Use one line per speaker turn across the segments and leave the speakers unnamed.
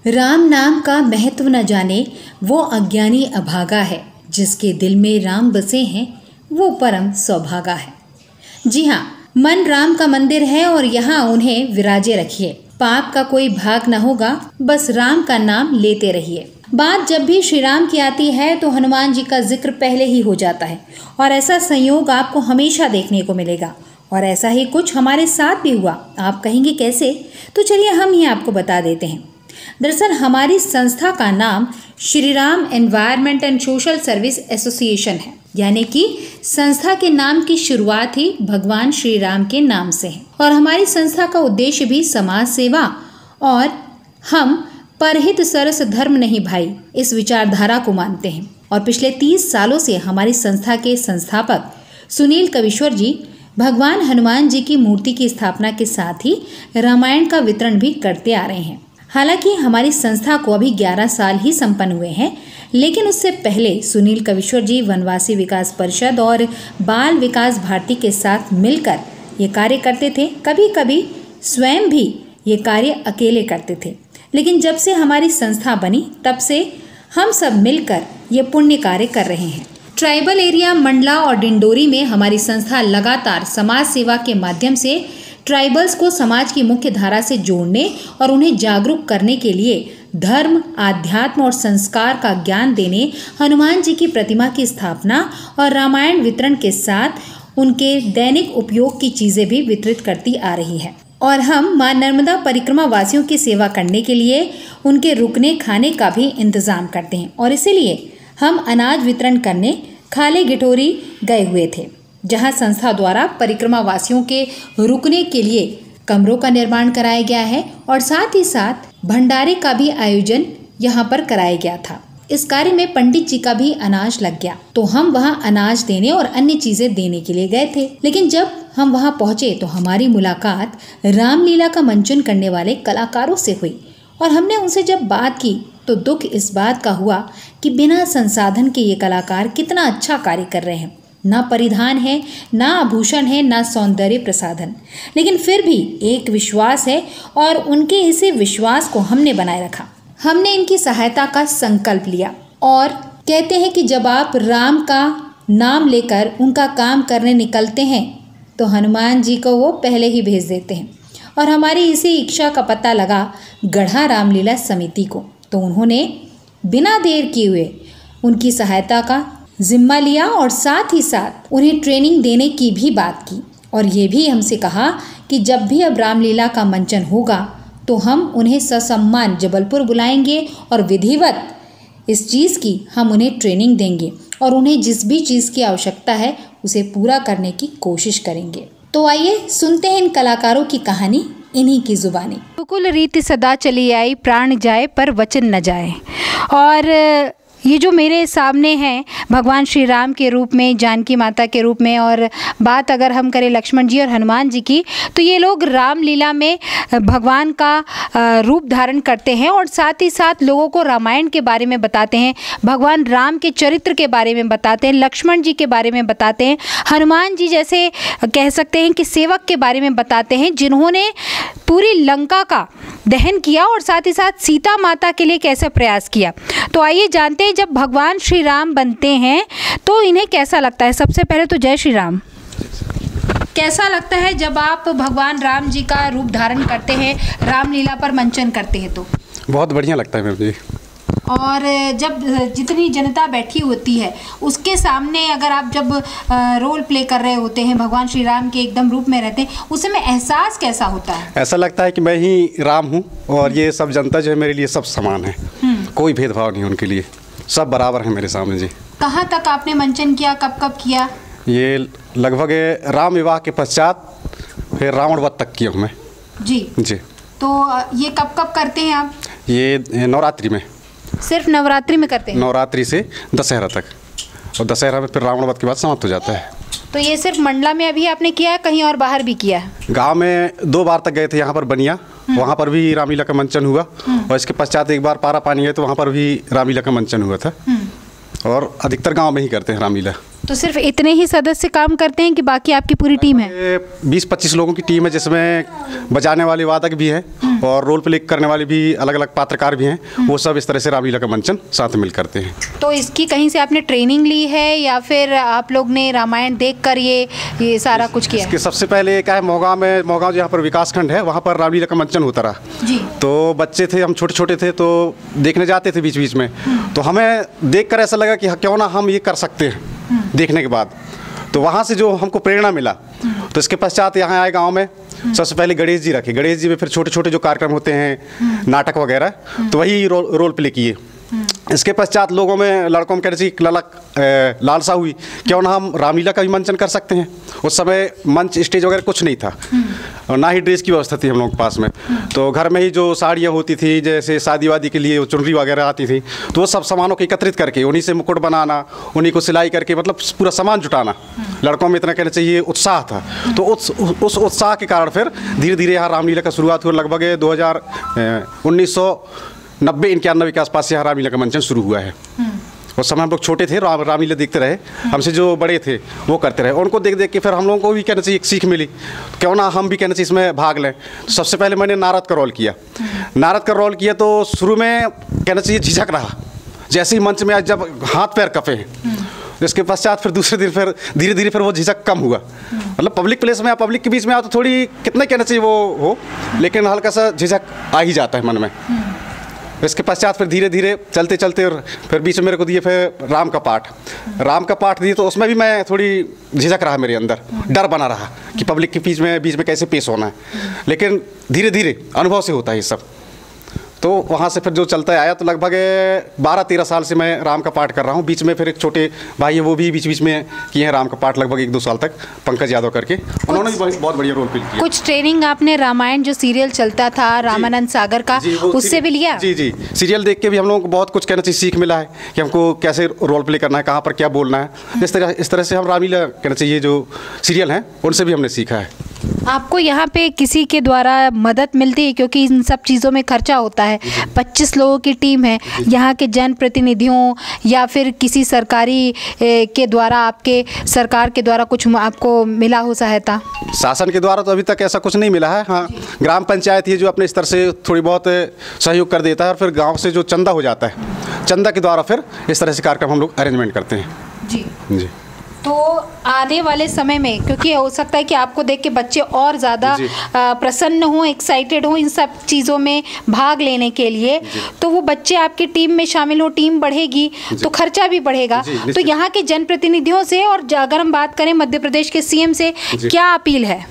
राम नाम का महत्व न जाने वो अज्ञानी अभागा है, जिसके दिल में राम बसे हैं वो परम सौभागा है। जी हाँ, मन राम का मंदिर है और यहाँ उन्हें विराजे रखिए। पाप का कोई भाग न होगा, बस राम का नाम लेते रहिए। बात जब भी श्री राम की आती है तो हनुमान जी का जिक्र पहले ही हो जाता है और ऐसा संयोग आपको हमेशा देखने को मिलेगा। और ऐसा ही कुछ हमारे साथ भी हुआ। आप कहेंगे कैसे? तो चलिए हम ही आपको बता देते हैं। दरअसल हमारी संस्था का नाम Shri Ram environment and social service association है, यानी कि संस्था के नाम की शुरुआत ही भगवान श्री राम के नाम से है। और हमारी संस्था का उद्देश्य भी समाज सेवा और हम परहित सरस धर्म नहीं भाई, इस विचारधारा को मानते हैं। और पिछले 30 सालों से हमारी संस्था के संस्थापक सुनील कविश्वर जी भगवान हनुमान जी की मूर्ति की स्थापना के साथ ही रामायण का वितरण भी करते आ रहे हैं। हालांकि हमारी संस्था को अभी 11 साल ही संपन्न हुए हैं, लेकिन उससे पहले सुनील कविश्वर जी वनवासी विकास परिषद और बाल विकास भारती के साथ मिलकर ये कार्य करते थे। कभी कभी स्वयं भी ये कार्य अकेले करते थे, लेकिन जब से हमारी संस्था बनी तब से हम सब मिलकर ये पुण्य कार्य कर रहे हैं। ट्राइबल एरिया मंडला और डिंडोरी में हमारी संस्था लगातार समाज सेवा के माध्यम से ट्राइबल्स को समाज की मुख्य धारा से जोड़ने और उन्हें जागरूक करने के लिए धर्म, आध्यात्म और संस्कार का ज्ञान देने, हनुमान जी की प्रतिमा की स्थापना और रामायण वितरण के साथ उनके दैनिक उपयोग की चीजें भी वितरित करती आ रही है। और हम मां नर्मदा परिक्रमा वासियों की सेवा करने के लिए उनके रुकने खाने का भी इंतजाम करते हैं। और इसीलिए हम अनाज वितरण करने खाले गिटोरी गए हुए थे, जहां संस्था द्वारा परिक्रमा वासियों के रुकने के लिए कमरों का निर्माण कराया गया है और साथ ही साथ भंडारे का भी आयोजन यहां पर कराया गया था। इस कार्य में पंडित जी का भी अनाज लग गया, तो हम वहां अनाज देने और अन्य चीजें देने के लिए गए थे। लेकिन जब हम वहां पहुंचे तो हमारी मुलाकात रामलीला का मंचन करने वाले कलाकारों से हुई और हमने उनसे जब बात की तो दुख इस बात का हुआ कि बिना संसाधन के ये कलाकार कितना अच्छा कार्य कर रहे हैं। ना परिधान है, ना आभूषण है, ना सौंदर्य प्रसाधन, लेकिन फिर भी एक विश्वास है और उनके इसी विश्वास को हमने बनाए रखा। हमने इनकी सहायता का संकल्प लिया और कहते हैं कि जब आप राम का नाम लेकर उनका काम करने निकलते हैं तो हनुमान जी को वो पहले ही भेज देते हैं। और हमारी इसी इच्छा का पता लगा गढ़ा रामलीला समिति को, तो उन्होंने बिना देर किए हुए उनकी सहायता का जिम्मा लिया और साथ ही साथ उन्हें ट्रेनिंग देने की भी बात की। और ये भी हमसे कहा कि जब भी अब रामलीला का मंचन होगा तो हम उन्हें ससम्मान जबलपुर बुलाएंगे और विधिवत इस चीज़ की हम उन्हें ट्रेनिंग देंगे और उन्हें जिस भी चीज़ की आवश्यकता है उसे पूरा करने की कोशिश करेंगे। तो आइए सुनते हैं इन कलाकारों की कहानी इन्हीं की जुबानी। कुल रीति सदा चली आई, प्राण जाए पर वचन न जाए। और ये जो मेरे सामने हैं भगवान श्री राम के रूप में, जानकी माता के रूप में, और बात अगर हम करें लक्ष्मण जी और हनुमान जी की, तो ये लोग रामलीला में भगवान का रूप धारण करते हैं और साथ ही साथ लोगों को रामायण के बारे में बताते हैं, भगवान राम के चरित्र के बारे में बताते हैं, लक्ष्मण जी के बारे में बताते हैं, हनुमान जी जैसे कह सकते हैं कि सेवक के बारे में बताते हैं जिन्होंने पूरी लंका का दहन किया और साथ ही साथ सीता माता के लिए कैसे प्रयास किया। तो आइए जानते हैं जब भगवान श्री राम बनते हैं तो इन्हें कैसा लगता है। सबसे पहले तो जय श्री राम। कैसा लगता है जब आप भगवान राम जी का रूप धारण करते हैं, रामलीला पर मंचन करते हैं? तो बहुत बढ़िया लगता है मैम जी। और जब जितनी जनता बैठी होती है उसके सामने अगर आप जब रोल प्ले कर रहे होते हैं, भगवान श्री राम के एकदम रूप में रहते हैं, उस समय एहसास कैसा होता है? ऐसा लगता है कि मैं ही राम हूँ और ये सब जनता जो है मेरे लिए सब समान है, कोई भेदभाव नहीं उनके लिए, सब बराबर है मेरे सामने जी। कहाँ तक आपने मंचन किया, कब कब किया? ये लगभग राम विवाह के पश्चात फिर रावण वध तक किया हूँ मैं जी। तो ये कब कब करते हैं आप? ये नवरात्रि में। सिर्फ नवरात्रि में करते हैं? नवरात्रि से दशहरा तक, और दशहरा में फिर रावण वध के बाद समाप्त हो जाता है। तो ये सिर्फ मंडला में अभी आपने किया है, कहीं और बाहर भी किया है? गांव में 2 बार तक गए थे, यहाँ पर बनिया, वहाँ पर भी रामलीला का मंचन हुआ, और इसके पश्चात एक बार पारा पानी गए तो वहाँ पर भी रामलीला का मंचन हुआ था। और अधिकतर गांव में ही करते हैं रामलीला। तो सिर्फ इतने ही सदस्य काम करते हैं कि बाकी आपकी पूरी टीम है?
20-25 लोगों की टीम है, जिसमें बजाने वाले वादक भी हैं और रोल प्ले करने वाले भी अलग अलग पात्रकार भी हैं। वो सब इस तरह से रामलीला का मंचन साथ मिल करते हैं।
तो इसकी कहीं से आपने ट्रेनिंग ली है या फिर आप लोग ने रामायण देखकर ये सारा कुछ किया?
इसके सबसे पहले क्या है, मोहगांव जहाँ पर विकास खंड है वहाँ पर रामलीला का मंचन होता रहा जी। तो बच्चे थे, हम छोटे छोटे थे, तो देखने जाते थे बीच बीच में। तो हमें देखकर ऐसा लगा कि क्यों ना हम ये कर सकते हैं। देखने के बाद तो वहाँ से जो हमको प्रेरणा मिला, तो इसके पश्चात यहाँ आए गांव में। सबसे पहले गणेश जी रखे, गणेश जी में फिर छोटे छोटे जो कार्यक्रम होते हैं, नाटक वगैरह, तो वही रोल प्ले किए। इसके पश्चात लोगों में, लड़कों में कहने से लालसा हुई, क्यों ना हम रामलीला का भी मंचन कर सकते हैं। उस समय मंच, स्टेज वगैरह कुछ नहीं था और ना ही ड्रेस की व्यवस्था थी हम लोगों के पास में। तो घर में ही जो साड़ियाँ होती थी, जैसे शादी वादी के लिए चुनरी वगैरह आती थी, तो वो सब सामानों को एकत्रित करके उन्हीं से मुकुट बनाना, उन्हीं को सिलाई करके, मतलब पूरा सामान जुटाना। लड़कों में इतना कहना चाहिए उत्साह था। तो उस उत्साह के कारण फिर धीरे धीरे यहाँ रामलीला का शुरुआत हुई। लगभग 1990-91 के आसपास से यहाँ रामलीला का मंचन शुरू हुआ है। उस समय हम लोग छोटे थे, रामलीला देखते रहे, हमसे जो बड़े थे वो करते रहे। उनको देख देख के फिर हम लोगों को भी कहना चाहिए एक सीख मिली, क्यों ना हम भी कहना चाहिए इसमें भाग लें। तो सबसे पहले मैंने नारद का रोल किया। नारद का रोल किया तो शुरू में कहना चाहिए झिझक रहा, जैसे ही मंच में आज जब हाथ पैर कपे हैं, इसके पश्चात फिर दूसरे दिन फिर धीरे धीरे फिर वो झिझक कम हुआ। मतलब पब्लिक प्लेस में, पब्लिक के बीच में आओ तो थोड़ी कितना कहना चाहिए वो हो, लेकिन हल्का सा झिझक आ ही जाता है मन में। इसके पश्चात फिर धीरे धीरे चलते चलते फिर बीच में मेरे को दिए फिर राम का पाठ दिए। तो उसमें भी मैं थोड़ी झिझक रहा, मेरे अंदर डर बना रहा कि पब्लिक के बीच में कैसे पेश होना है। लेकिन धीरे धीरे अनुभव से होता है ये सब। तो वहाँ से फिर जो चलता आया, तो लगभग 12-13 साल से मैं राम का पाठ कर रहा हूँ। बीच में फिर एक छोटे भाई है, वो भी बीच बीच में किए हैं राम का पाठ लगभग 1-2 साल तक, पंकज यादव करके। उन्होंने भी बहुत बढ़िया रोल प्ले किया।
कुछ ट्रेनिंग आपने रामायण जो सीरियल चलता था रामानंद सागर का, उससे भी लिया? जी,
सीरियल देख के भी हम लोगों को बहुत कुछ कहना चाहिए सीख मिला है कि हमको कैसे रोल प्ले करना है, कहाँ पर क्या बोलना है। इस तरह से हम रामलीला कहना चाहिए जो सीरियल हैं उनसे भी हमने सीखा है।
आपको यहाँ पे किसी के द्वारा मदद मिलती है, क्योंकि इन सब चीज़ों में खर्चा होता है? 25 लोगों की टीम है, यहाँ के जनप्रतिनिधियों या फिर किसी सरकारी के द्वारा, आपके सरकार के द्वारा कुछ आपको मिला हो सहायता?
शासन के द्वारा तो अभी तक ऐसा कुछ नहीं मिला है। हाँ, ग्राम पंचायत ही जो अपने स्तर से थोड़ी बहुत सहयोग कर देता है, और फिर गाँव से जो चंदा हो जाता है, चंदा के द्वारा फिर इस तरह से कार्यक्रम हम लोग अरेंजमेंट करते हैं। जी।
तो आने वाले समय में, क्योंकि हो सकता है कि आपको देख के बच्चे और ज़्यादा प्रसन्न हों, एक्साइटेड हों इन सब चीज़ों में भाग लेने के लिए, तो वो बच्चे आपकी टीम में शामिल हो, टीम बढ़ेगी तो खर्चा भी बढ़ेगा। तो यहाँ के जनप्रतिनिधियों से, और अगर हम बात करें मध्य प्रदेश के सीएम से, क्या अपील है?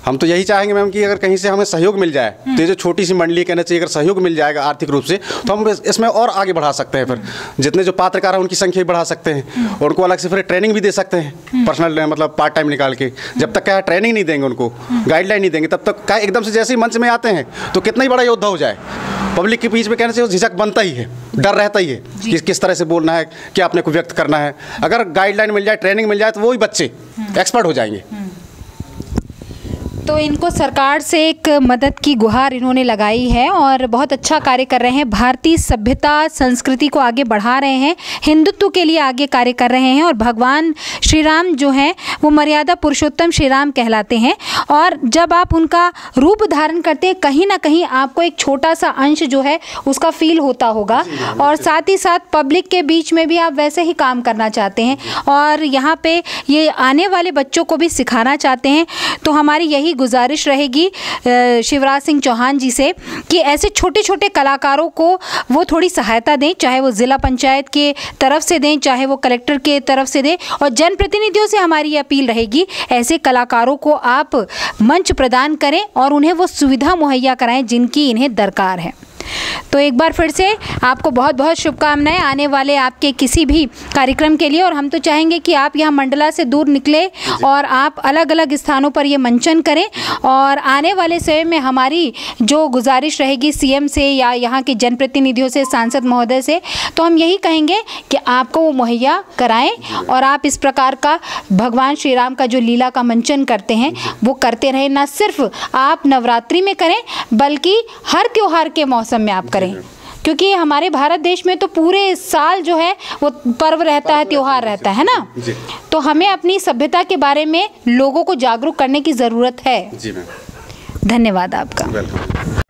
हम तो यही चाहेंगे मैम कि अगर कहीं से हमें सहयोग मिल जाए, तो ये जो छोटी सी मंडली कहना चाहिए, अगर सहयोग मिल जाएगा आर्थिक रूप से, तो हम इसमें और आगे बढ़ा सकते हैं। फिर जितने जो पात्रकार हैं उनकी संख्या भी बढ़ा सकते हैं, और उनको अलग से फिर ट्रेनिंग भी दे सकते हैं, पर्सनल मतलब पार्ट टाइम निकाल के। जब तक क्या ट्रेनिंग नहीं देंगे, उनको गाइडलाइन नहीं देंगे, तब तक क्या एकदम से जैसे ही मंच में आते हैं तो कितना ही बड़ा योद्धा हो जाए, पब्लिक के बीच में कहने से झिझक बनता ही है, डर रहता ही है कि किस तरह से बोलना है, क्या अपने को व्यक्त करना है। अगर गाइडलाइन मिल जाए, ट्रेनिंग मिल जाए, तो वही बच्चे एक्सपर्ट हो जाएंगे।
तो इनको सरकार से एक मदद की गुहार इन्होंने लगाई है और बहुत अच्छा कार्य कर रहे हैं। भारतीय सभ्यता संस्कृति को आगे बढ़ा रहे हैं, हिंदुत्व के लिए आगे कार्य कर रहे हैं। और भगवान श्री राम जो हैं वो मर्यादा पुरुषोत्तम श्री राम कहलाते हैं। और जब आप उनका रूप धारण करते हैं, कहीं ना कहीं आपको एक छोटा सा अंश जो है उसका फील होता होगा, और साथ ही साथ पब्लिक के बीच में भी आप वैसे ही काम करना चाहते हैं और यहाँ पे ये आने वाले बच्चों को भी सिखाना चाहते हैं। तो हमारी यही गुजारिश रहेगी शिवराज सिंह चौहान जी से कि ऐसे छोटे छोटे कलाकारों को वो थोड़ी सहायता दें, चाहे वो ज़िला पंचायत के तरफ से दें, चाहे वो कलेक्टर के तरफ से दें। और जनप्रतिनिधियों से हमारी ये अपील रहेगी, ऐसे कलाकारों को आप मंच प्रदान करें और उन्हें वो सुविधा मुहैया कराएं जिनकी इन्हें दरकार है। तो एक बार फिर से आपको बहुत बहुत शुभकामनाएं आने वाले आपके किसी भी कार्यक्रम के लिए। और हम तो चाहेंगे कि आप यहाँ मंडला से दूर निकले और आप अलग अलग स्थानों पर ये मंचन करें। और आने वाले समय में हमारी जो गुजारिश रहेगी सीएम से या यहाँ के जनप्रतिनिधियों से, सांसद महोदय से, तो हम यही कहेंगे कि आपको वो मुहैया कराएं और आप इस प्रकार का भगवान श्री राम का जो लीला का मंचन करते हैं वो करते रहें। ना सिर्फ आप नवरात्रि में करें बल्कि हर त्योहार के मौसम में आप करें। क्योंकि हमारे भारत देश में तो पूरे साल जो है वो पर्व रहता है, त्योहार रहता है ना।
जी।
तो हमें अपनी सभ्यता के बारे में लोगों को जागरूक करने की ज़रूरत है।
जी मैम।
धन्यवाद आपका।
वेलकम।